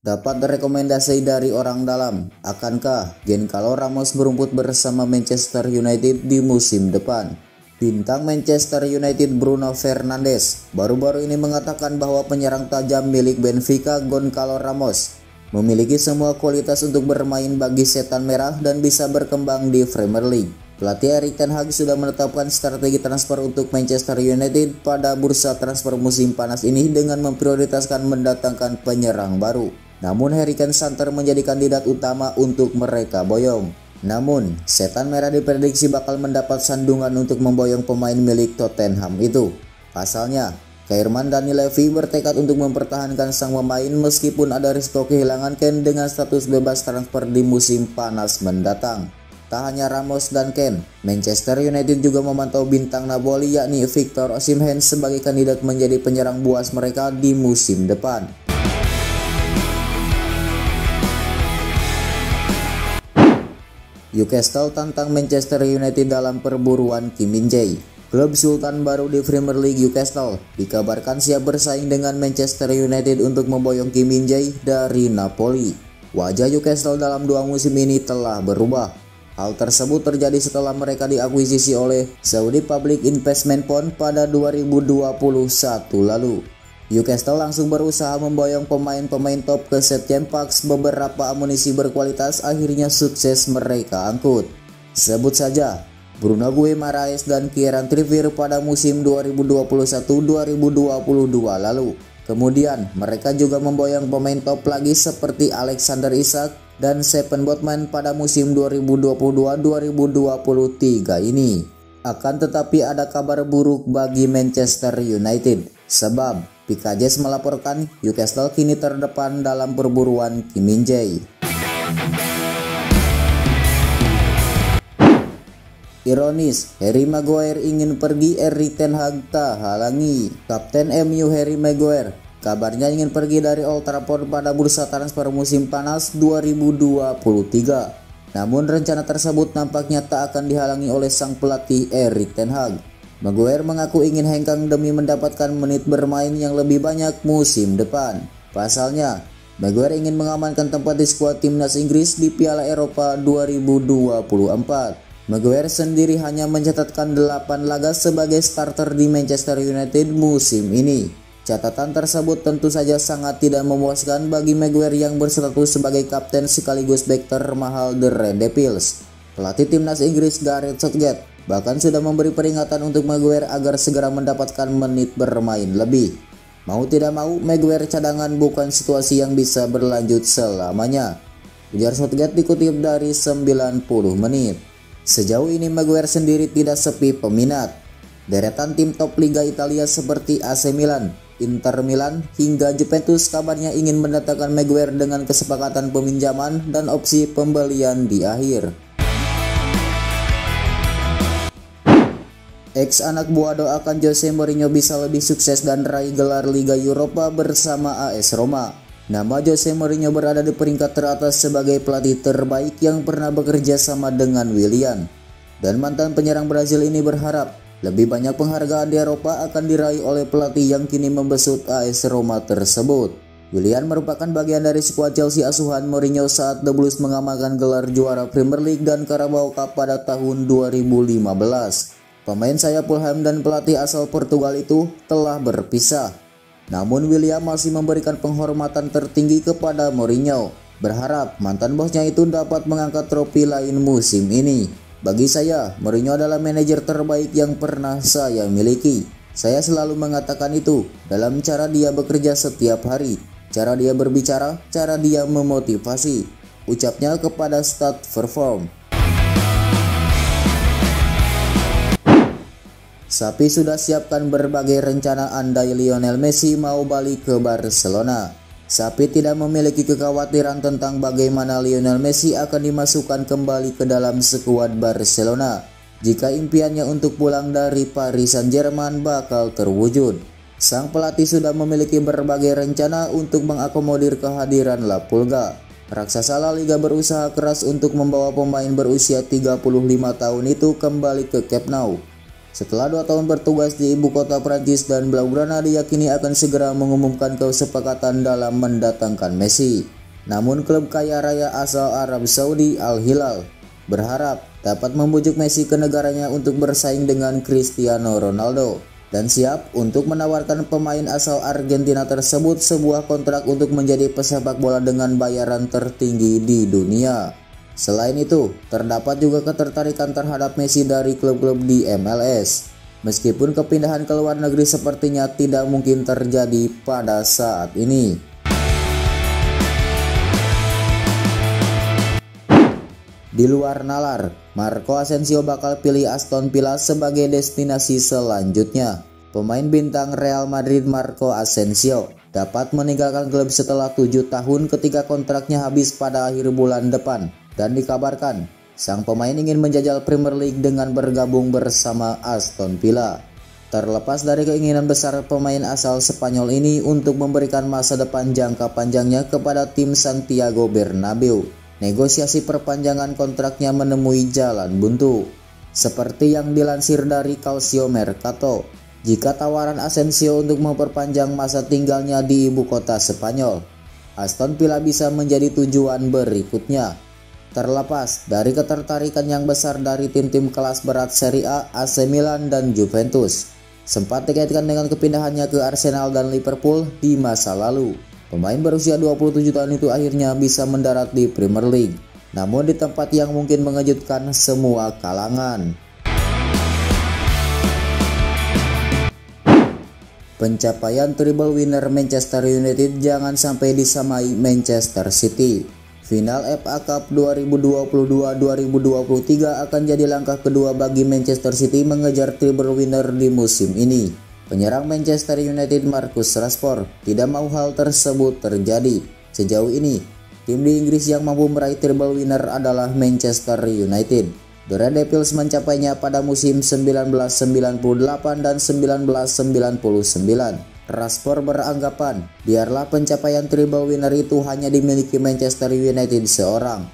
Dapat rekomendasi dari orang dalam, akankah Goncalo Ramos berumput bersama Manchester United di musim depan? Bintang Manchester United Bruno Fernandes baru-baru ini mengatakan bahwa penyerang tajam milik Benfica Goncalo Ramos memiliki semua kualitas untuk bermain bagi Setan Merah dan bisa berkembang di Premier League. Pelatih Erik ten Hag sudah menetapkan strategi transfer untuk Manchester United pada bursa transfer musim panas ini dengan memprioritaskan mendatangkan penyerang baru. Namun Harry Kane santer menjadi kandidat utama untuk mereka boyong. Namun, Setan Merah diprediksi bakal mendapat sandungan untuk memboyong pemain milik Tottenham itu. Pasalnya, Kairman Dani Levy bertekad untuk mempertahankan sang pemain meskipun ada risiko kehilangan Kane dengan status bebas transfer di musim panas mendatang. Tak hanya Ramos dan Kane, Manchester United juga memantau bintang Napoli yakni Victor Osimhen sebagai kandidat menjadi penyerang buas mereka di musim depan. Newcastle tantang Manchester United dalam perburuan Kim Min-jae. Klub Sultan baru di Premier League Newcastle dikabarkan siap bersaing dengan Manchester United untuk memboyong Kim Min-jae dari Napoli. Wajah Newcastle dalam 2 musim ini telah berubah. Hal tersebut terjadi setelah mereka diakuisisi oleh Saudi Public Investment Fund pada 2021 lalu. Newcastle langsung berusaha memboyong pemain-pemain top ke St James Park. Beberapa amunisi berkualitas akhirnya sukses mereka angkut. Sebut saja Bruno Guimaraes dan Kieran Trippier pada musim 2021-2022 lalu. Kemudian mereka juga memboyong pemain top lagi seperti Alexander Isak dan Stephen Botman pada musim 2022-2023 ini. Akan tetapi ada kabar buruk bagi Manchester United, sebab PKJ melaporkan Newcastle kini terdepan dalam perburuan Kim Min-jae. Ironis, Harry Maguire ingin pergi, Erik ten Hag tak halangi. Kapten MU Harry Maguire kabarnya ingin pergi dari Old Trafford pada bursa transfer musim panas 2023. Namun rencana tersebut nampaknya tak akan dihalangi oleh sang pelatih Erik ten Hag. Maguire mengaku ingin hengkang demi mendapatkan menit bermain yang lebih banyak musim depan. Pasalnya, Maguire ingin mengamankan tempat di skuad timnas Inggris di Piala Eropa 2024. Maguire sendiri hanya mencatatkan 8 laga sebagai starter di Manchester United musim ini. Catatan tersebut tentu saja sangat tidak memuaskan bagi Maguire yang berstatus sebagai kapten sekaligus bek termahal The Red Devils. Pelatih timnas Inggris Gareth Southgate bahkan sudah memberi peringatan untuk Maguire agar segera mendapatkan menit bermain lebih. Mau tidak mau, Maguire cadangan bukan situasi yang bisa berlanjut selamanya, ujar Southgate dikutip dari 90 menit. Sejauh ini Maguire sendiri tidak sepi peminat. Deretan tim top Liga Italia seperti AC Milan, Inter Milan, hingga Juventus kabarnya ingin mendatangkan Maguire dengan kesepakatan peminjaman dan opsi pembelian di akhir. Ex anak buah doakan Jose Mourinho bisa lebih sukses dan raih gelar Liga Eropa bersama AS Roma. Nama Jose Mourinho berada di peringkat teratas sebagai pelatih terbaik yang pernah bekerja sama dengan Willian. Dan mantan penyerang Brazil ini berharap lebih banyak penghargaan di Eropa akan diraih oleh pelatih yang kini membesut AS Roma tersebut. Willian merupakan bagian dari skuad Chelsea asuhan Mourinho saat The Blues mengamankan gelar juara Premier League dan Carabao Cup pada tahun 2015. Pemain sayap Fulham dan pelatih asal Portugal itu telah berpisah. Namun Willian masih memberikan penghormatan tertinggi kepada Mourinho, berharap mantan bosnya itu dapat mengangkat trofi lain musim ini. Bagi saya, Mourinho adalah manajer terbaik yang pernah saya miliki. Saya selalu mengatakan itu dalam cara dia bekerja setiap hari, cara dia berbicara, cara dia memotivasi, ucapnya kepada Stat Perform. Sapi sudah siapkan berbagai rencana andai Lionel Messi mau balik ke Barcelona. Sapi tidak memiliki kekhawatiran tentang bagaimana Lionel Messi akan dimasukkan kembali ke dalam skuad Barcelona jika impiannya untuk pulang dari Paris Saint-Germain bakal terwujud. Sang pelatih sudah memiliki berbagai rencana untuk mengakomodir kehadiran La Pulga. Raksasa La Liga berusaha keras untuk membawa pemain berusia 35 tahun itu kembali ke Camp Nou. Setelah 2 tahun bertugas di ibu kota Prancis, dan Blaugrana diyakini akan segera mengumumkan kesepakatan dalam mendatangkan Messi. Namun klub kaya raya asal Arab Saudi Al Hilal berharap dapat membujuk Messi ke negaranya untuk bersaing dengan Cristiano Ronaldo dan siap untuk menawarkan pemain asal Argentina tersebut sebuah kontrak untuk menjadi pesepak bola dengan bayaran tertinggi di dunia. Selain itu, terdapat juga ketertarikan terhadap Messi dari klub-klub di MLS. Meskipun kepindahan ke luar negeri sepertinya tidak mungkin terjadi pada saat ini. Di luar nalar, Marco Asensio bakal pilih Aston Villa sebagai destinasi selanjutnya. Pemain bintang Real Madrid Marco Asensio dapat meninggalkan klub setelah 7 tahun ketika kontraknya habis pada akhir bulan depan. Dan dikabarkan, sang pemain ingin menjajal Premier League dengan bergabung bersama Aston Villa. Terlepas dari keinginan besar pemain asal Spanyol ini untuk memberikan masa depan jangka panjangnya kepada tim Santiago Bernabeu, negosiasi perpanjangan kontraknya menemui jalan buntu. Seperti yang dilansir dari Calcio Mercato, jika tawaran Asensio untuk memperpanjang masa tinggalnya di ibu kota Spanyol, Aston Villa bisa menjadi tujuan berikutnya. Terlepas dari ketertarikan yang besar dari tim-tim kelas berat Serie A, AC Milan dan Juventus, sempat dikaitkan dengan kepindahannya ke Arsenal dan Liverpool di masa lalu. Pemain berusia 27 tahun itu akhirnya bisa mendarat di Premier League, namun di tempat yang mungkin mengejutkan semua kalangan. Pencapaian treble winner Manchester United jangan sampai disamai Manchester City. Final FA Cup 2022-2023 akan jadi langkah kedua bagi Manchester City mengejar treble winner di musim ini. Penyerang Manchester United Marcus Rashford tidak mau hal tersebut terjadi. Sejauh ini, tim di Inggris yang mampu meraih treble winner adalah Manchester United. The Red Devils mencapainya pada musim 1998 dan 1999. Rashford beranggapan biarlah pencapaian treble winner itu hanya dimiliki Manchester United seorang.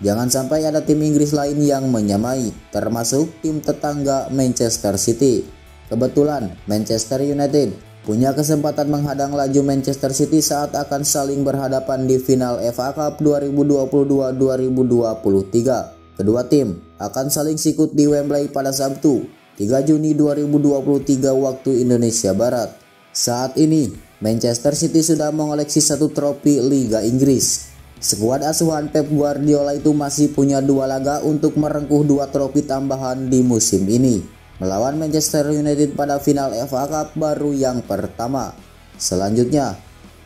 Jangan sampai ada tim Inggris lain yang menyamai, termasuk tim tetangga Manchester City. Kebetulan Manchester United punya kesempatan menghadang laju Manchester City saat akan saling berhadapan di final FA Cup 2022-2023. Kedua tim akan saling sikut di Wembley pada Sabtu, 3 Juni 2023 waktu Indonesia Barat. Saat ini, Manchester City sudah mengoleksi 1 trofi Liga Inggris. Skuad asuhan Pep Guardiola itu masih punya 2 laga untuk merengkuh 2 trofi tambahan di musim ini, melawan Manchester United pada final FA Cup baru yang pertama. Selanjutnya,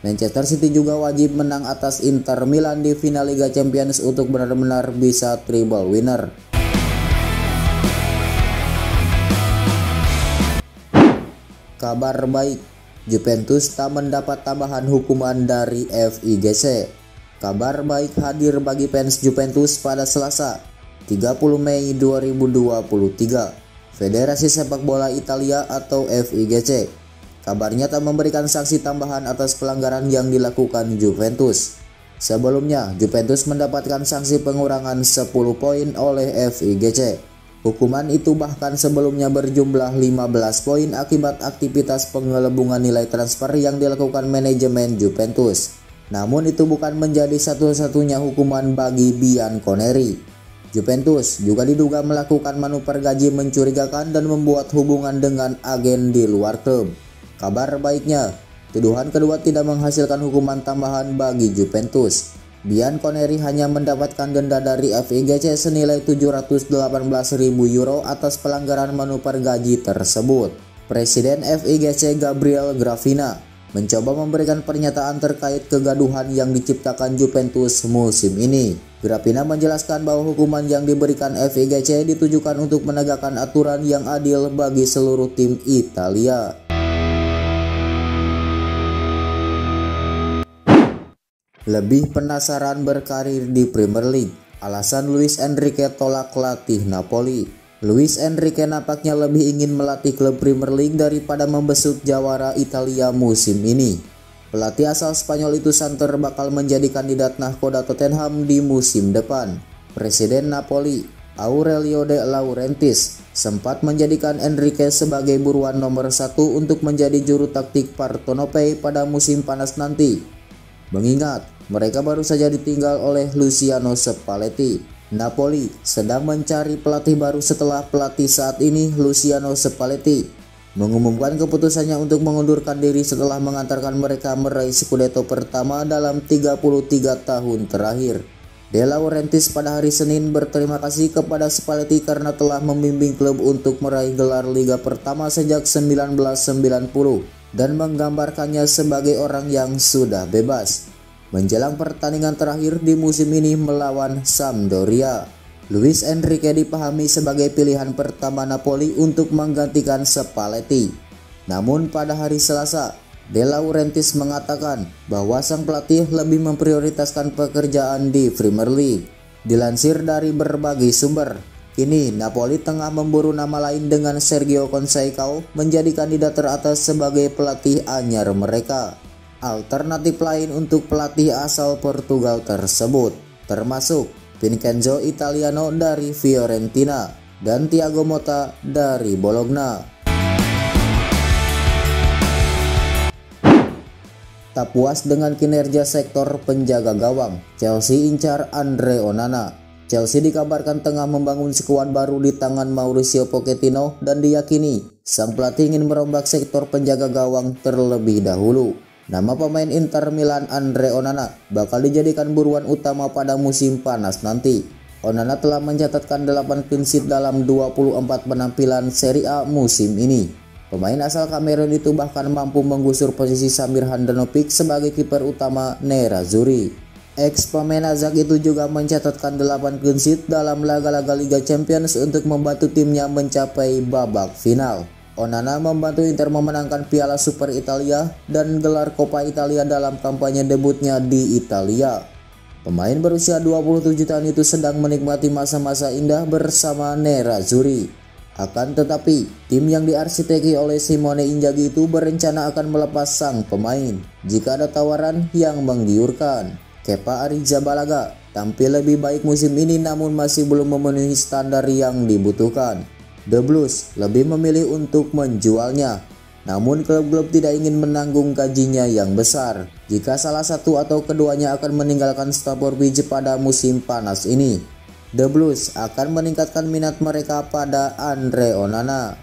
Manchester City juga wajib menang atas Inter Milan di final Liga Champions untuk benar-benar bisa treble winner. Kabar baik, Juventus tak mendapat tambahan hukuman dari FIGC. Kabar baik hadir bagi fans Juventus pada Selasa, 30 Mei 2023. Federasi Sepak Bola Italia atau FIGC kabarnya tak memberikan sanksi tambahan atas pelanggaran yang dilakukan Juventus. Sebelumnya, Juventus mendapatkan sanksi pengurangan 10 poin oleh FIGC. Hukuman itu bahkan sebelumnya berjumlah 15 poin akibat aktivitas pengelebungan nilai transfer yang dilakukan manajemen Juventus. Namun itu bukan menjadi satu-satunya hukuman bagi Bianconeri. Juventus juga diduga melakukan manuver gaji mencurigakan dan membuat hubungan dengan agen di luar klub. Kabar baiknya, tuduhan kedua tidak menghasilkan hukuman tambahan bagi Juventus. Bianconeri hanya mendapatkan denda dari FIGC senilai 718.000 euro atas pelanggaran manuver gaji tersebut. Presiden FIGC Gabriel Gravina mencoba memberikan pernyataan terkait kegaduhan yang diciptakan Juventus musim ini. Gravina menjelaskan bahwa hukuman yang diberikan FIGC ditujukan untuk menegakkan aturan yang adil bagi seluruh tim Italia. Lebih penasaran berkarir di Premier League, alasan Luis Enrique tolak latih Napoli. Luis Enrique nampaknya lebih ingin melatih klub Premier League daripada membesut jawara Italia musim ini. Pelatih asal Spanyol itu santer bakal menjadi kandidat nahkoda Tottenham di musim depan. Presiden Napoli, Aurelio De Laurentiis, sempat menjadikan Enrique sebagai buruan nomor 1 untuk menjadi juru taktik Partenopei pada musim panas nanti. Mengingat mereka baru saja ditinggal oleh Luciano Spalletti. Napoli sedang mencari pelatih baru setelah pelatih saat ini, Luciano Spalletti, mengumumkan keputusannya untuk mengundurkan diri setelah mengantarkan mereka meraih Scudetto pertama dalam 33 tahun terakhir. De Laurentiis pada hari Senin berterima kasih kepada Spalletti karena telah membimbing klub untuk meraih gelar Liga pertama sejak 1990 dan menggambarkannya sebagai orang yang sudah bebas. Menjelang pertandingan terakhir di musim ini melawan Sampdoria, Luis Enrique dipahami sebagai pilihan pertama Napoli untuk menggantikan Spalletti. Namun pada hari Selasa, De Laurentiis mengatakan bahwa sang pelatih lebih memprioritaskan pekerjaan di Premier League. Dilansir dari berbagai sumber, kini Napoli tengah memburu nama lain dengan Sergio Conceição menjadi kandidat teratas sebagai pelatih anyar mereka. Alternatif lain untuk pelatih asal Portugal tersebut termasuk Vincenzo Italiano dari Fiorentina dan Thiago Motta dari Bologna. Tak puas dengan kinerja sektor penjaga gawang, Chelsea incar Andre Onana. Chelsea dikabarkan tengah membangun skuad baru di tangan Mauricio Pochettino dan diyakini sang pelatih ingin merombak sektor penjaga gawang terlebih dahulu. Nama pemain Inter Milan Andre Onana bakal dijadikan buruan utama pada musim panas nanti. Onana telah mencatatkan 8 clean sheet dalam 24 penampilan Serie A musim ini. Pemain asal Kamerun itu bahkan mampu menggusur posisi Samir Handanovic sebagai kiper utama Nerazzurri. Ex-pemain Azak itu juga mencatatkan 8 clean sheet dalam laga-laga Liga Champions untuk membantu timnya mencapai babak final. Onana membantu Inter memenangkan Piala Super Italia dan gelar Coppa Italia dalam kampanye debutnya di Italia. Pemain berusia 27 tahun itu sedang menikmati masa-masa indah bersama Nerazzurri. Akan tetapi, tim yang diarsiteki oleh Simone Inzaghi itu berencana akan melepas sang pemain jika ada tawaran yang menggiurkan. Kepa Arrizabalaga tampil lebih baik musim ini namun masih belum memenuhi standar yang dibutuhkan. The Blues lebih memilih untuk menjualnya. Namun klub-klub tidak ingin menanggung gajinya yang besar jika salah satu atau keduanya akan meninggalkan Stamford Bridge pada musim panas ini. The Blues akan meningkatkan minat mereka pada Andre Onana.